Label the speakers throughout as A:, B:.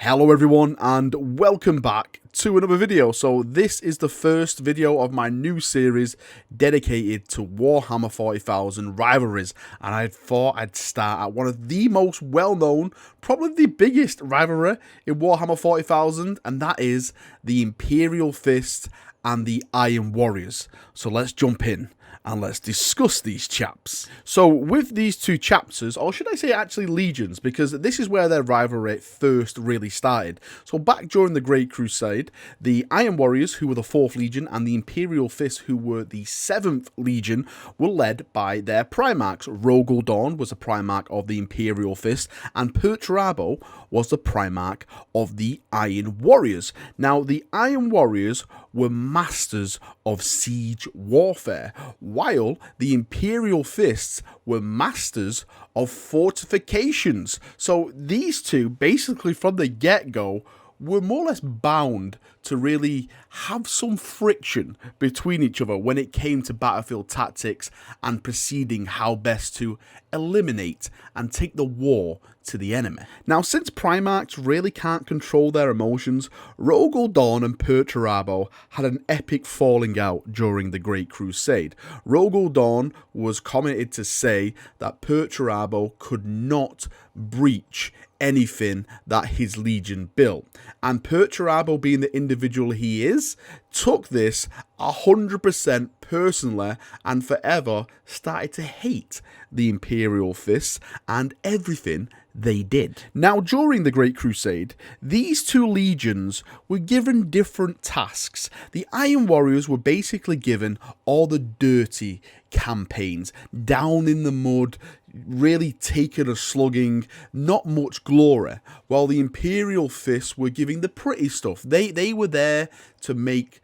A: Hello everyone and welcome back to another video. So this is the first video of my new series dedicated to Warhammer 40,000 Rivalries, and I thought I'd start at one of the most well-known, probably the biggest rivalry in Warhammer 40,000, and that is the Imperial Fists and the Iron Warriors. So let's jump in and let's discuss these chaps. So with these two chapters, or should I say actually legions, because this is where their rivalry first really started. So back during the Great Crusade, the Iron Warriors, who were the 4th Legion, and the Imperial Fists, who were the 7th Legion, were led by their Primarchs. Rogal Dorn was the Primarch of the Imperial Fist, and Perturabo was the Primarch of the Iron Warriors. Now, the Iron Warriors were masters of siege warfare, while the Imperial Fists were masters of fortifications. So these two, basically from the get-go, were more or less bound to really have some friction between each other when it came to battlefield tactics and proceeding how best to eliminate and take the war to the enemy. Now, since Primarchs really can't control their emotions, Rogal Dorn and Perturabo had an epic falling out during the Great Crusade. Rogal Dorn was commented to say that Perturabo could not breach anything that his legion built, and Perturabo, being the individual he is, took this 100% personally and forever started to hate the Imperial Fists and everything they did. Now, during the Great Crusade, these two legions were given different tasks. The Iron Warriors were basically given all the dirty campaigns, down in the mud, really taking a slugging, not much glory, while the Imperial Fists were giving the pretty stuff. They were there to make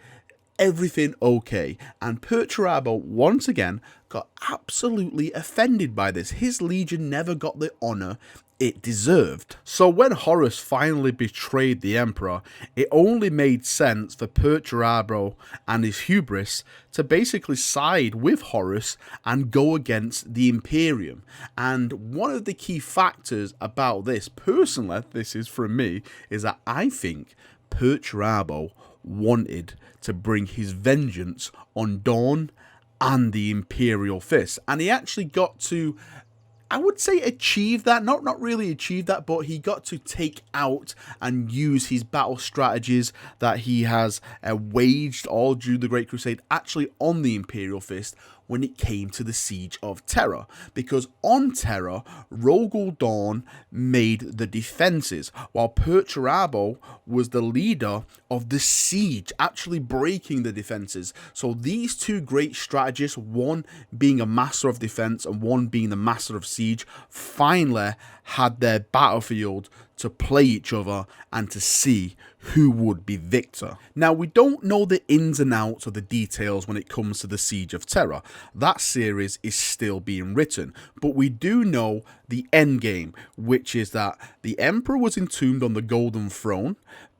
A: everything okay, and Perturabo once again got absolutely offended by this. His legion never got the honour it deserved. So when Horus finally betrayed the Emperor, it only made sense for Perturabo and his hubris to basically side with Horus and go against the Imperium. And one of the key factors about this, personally, this is from me, is that I think Perturabo wanted to bring his vengeance on Dorn and the Imperial Fist, and he actually got to, I would say, achieve that. Not really achieve that, but he got to take out and use his battle strategies that he has waged all during the Great Crusade actually on the Imperial Fist when it came to the Siege of Terra. Because on Terra, Rogal Dorn made the defences, while Perturabo was the leader of the siege, actually breaking the defences. So these two great strategists, one being a master of defence and one being the master of siege, finally had their battlefield to play each other and to see who would be victor. Now, we don't know the ins and outs of the details when it comes to the Siege of Terra. That series is still being written, but we do know the end game, which is that the Emperor was entombed on the Golden Throne.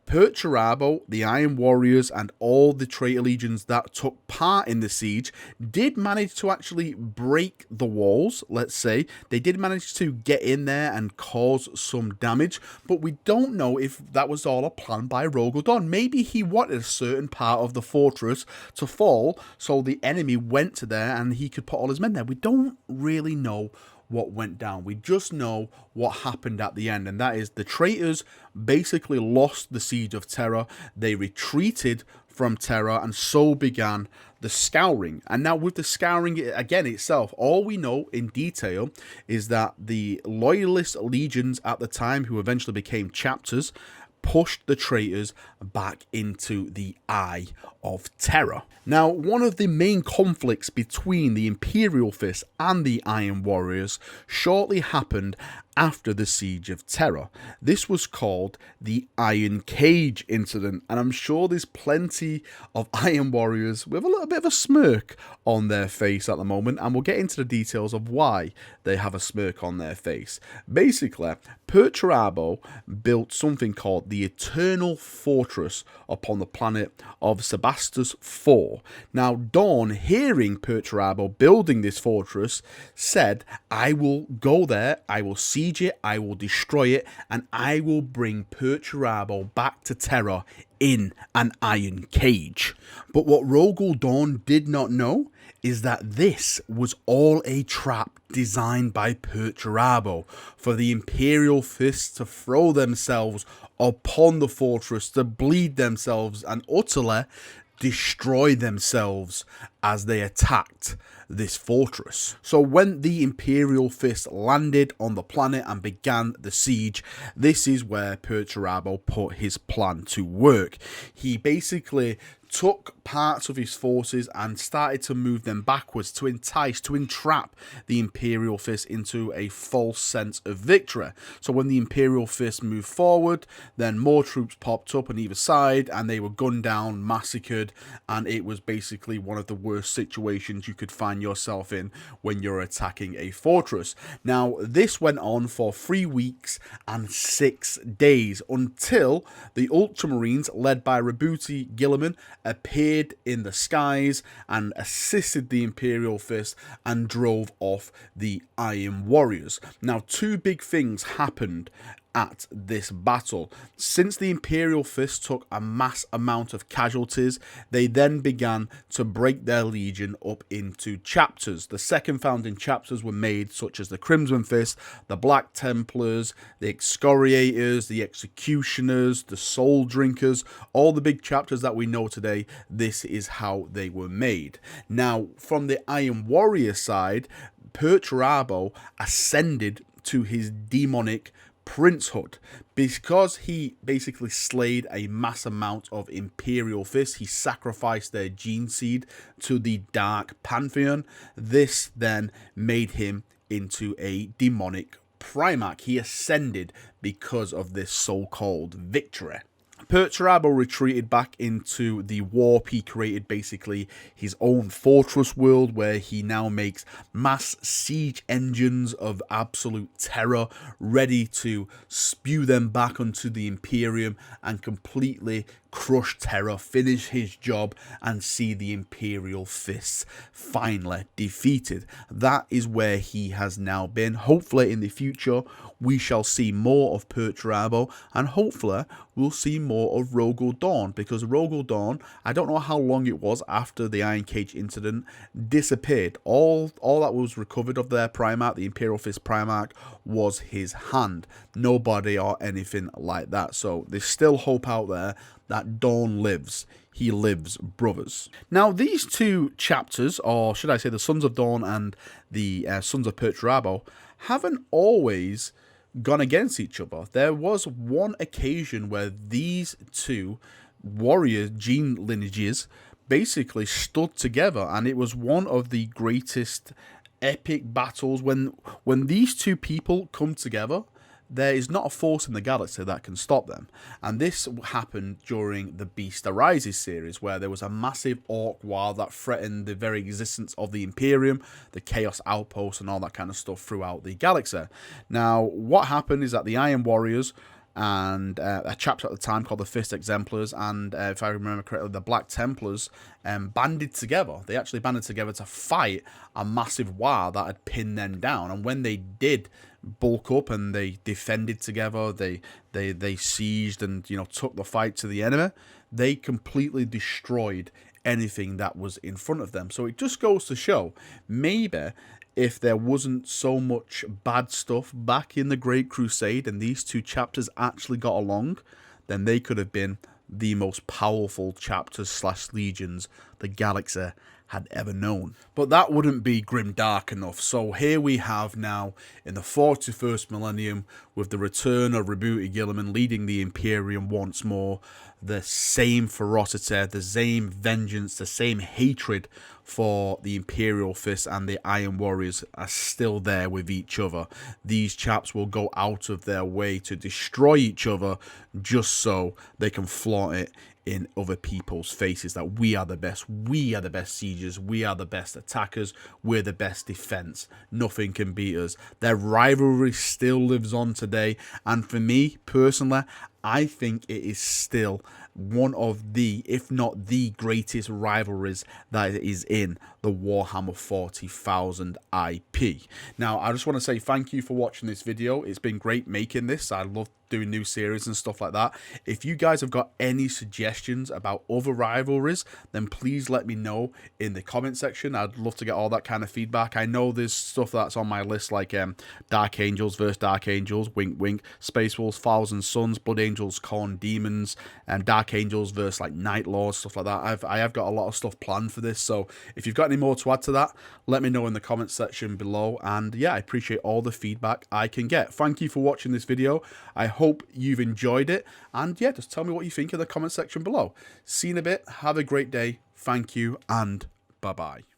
A: Perturabo, the Iron Warriors, and all the traitor legions that took part in the siege did manage to actually break the walls, let's say. They did manage to get in there and cause some damage, but we don't know if that was all a plan by Rogal Dorn. Maybe he wanted a certain part of the fortress to fall, so the enemy went to there and he could put all his men there. We don't really know what went down. We just know what happened at the end, and that is the traitors basically lost the Siege of Terra. They retreated from Terra, and so began the Scouring. And now with the Scouring again itself, all we know in detail is that the loyalist legions at the time, who eventually became chapters, pushed the traitors back into the Eye of Terror. Now, one of the main conflicts between the Imperial Fists and the Iron Warriors shortly happened after the Siege of Terra. This was called the Iron Cage incident, and I'm sure there's plenty of Iron Warriors with a little bit of a smirk on their face at the moment, and we'll get into the details of why they have a smirk on their face. Basically, Perturabo built something called the Eternal Fortress upon the planet of Sebastus IV. Now, Dorn, hearing Perturabo building this fortress, said, "I will go there, I will siege siege it, I will destroy it, and I will bring Perturabo back to Terra in an iron cage. But what Rogal Dorn did not know is that this was all a trap designed by Perturabo for the Imperial Fists to throw themselves upon the fortress, to bleed themselves and utterly destroy themselves as they attacked this fortress. So when the Imperial Fist landed on the planet and began the siege, this is where Perturabo put his plan to work. He basically took parts of his forces and started to move them backwards to entice, to entrap the Imperial Fist into a false sense of victory. So when the Imperial Fist moved forward, then more troops popped up on either side and they were gunned down, massacred, and it was basically one of the worst situations you could find yourself in when you're attacking a fortress. Now, this went on for 3 weeks and 6 days until the Ultramarines, led by Rabuti Gilliman, appeared in the skies and assisted the Imperial Fist and drove off the Iron Warriors. Now, 2 big things happened at this battle. Since the Imperial Fist took a mass amount of casualties, they then began to break their legion up into chapters. The second founding chapters were made, such as the Crimson Fist, the Black Templars, the Excoriators, the Executioners, the Soul Drinkers, all the big chapters that we know today. This is how they were made. Now, from the Iron Warrior side, Perturabo ascended to his demonic princehood because he basically slayed a mass amount of Imperial Fists. He sacrificed their gene seed to the Dark Pantheon. This then made him into a demonic Primarch. He ascended because of this so-called victory. Perturabo retreated back into the warp. He created basically his own fortress world where he now makes mass siege engines of absolute terror, ready to spew them back onto the Imperium and completely crush Terra, finish his job, and see the Imperial Fists finally defeated. That is where he has now been. Hopefully in the future we shall see more of Perturabo, and hopefully we'll see more of Rogal Dorn, because Rogal Dorn, I don't know how long it was after the Iron Cage incident, disappeared. All that was recovered of their Primarch, the Imperial Fist Primarch, was his hand. Nobody or anything like that. So there's still hope out there that Dorn lives. He lives, brothers. Now, these 2 chapters, or should I say the Sons of Dorn and the Sons of Perturabo, haven't always gone against each other. There was one occasion where these 2 warrior gene lineages basically stood together, and it was one of the greatest epic battles. When these 2 people come together, there is not a force in the galaxy that can stop them. And this happened during the Beast Arises series, where there was a massive orc war that threatened the very existence of the Imperium, the Chaos Outpost, and all that kind of stuff throughout the galaxy. Now, what happened is that the Iron Warriors and a chapter at the time called the Fist Exemplars, and if I remember correctly, the Black Templars banded together. They actually banded together to fight a massive war that had pinned them down. And when they did bulk up and they defended together, they sieged and took the fight to the enemy, they completely destroyed anything that was in front of them. So it just goes to show, maybe if there wasn't so much bad stuff back in the Great Crusade and these 2 chapters actually got along, then they could have been the most powerful chapters / legions the galaxy had ever known. But that wouldn't be grimdark enough. So here we have now, in the 41st millennium, with the return of Rabuti Gilliman leading the Imperium once more, the same ferocity, the same vengeance, the same hatred for the Imperial Fist and the Iron Warriors are still there with each other. These chaps will go out of their way to destroy each other just so they can flaunt it in other people's faces that we are the best siegers, we are the best attackers, we're the best defense, nothing can beat us. Their rivalry still lives on today, and for me personally, I think it is still one of the, if not the greatest rivalries that is in the Warhammer 40,000 IP. Now, I just want to say thank you for watching this video. It's been great making this. I love doing new series and stuff like that. If you guys have got any suggestions about other rivalries, then please let me know in the comment section. I'd love to get all that kind of feedback. I know there's stuff that's on my list, like Dark Angels versus Dark Angels, wink wink, Space Wolves, Thousand Suns, Blood Angels, Khorne Demons, and Dark Angels versus like Night Lords, stuff like that. I have got a lot of stuff planned for this, so if you've got any more to add to that, let me know in the comment section below. And yeah, I appreciate all the feedback I can get. Thank you for watching this video. I hope you've enjoyed it, and yeah, just tell me what you think in the comment section below. See you in a bit. Have a great day. Thank you, and bye bye.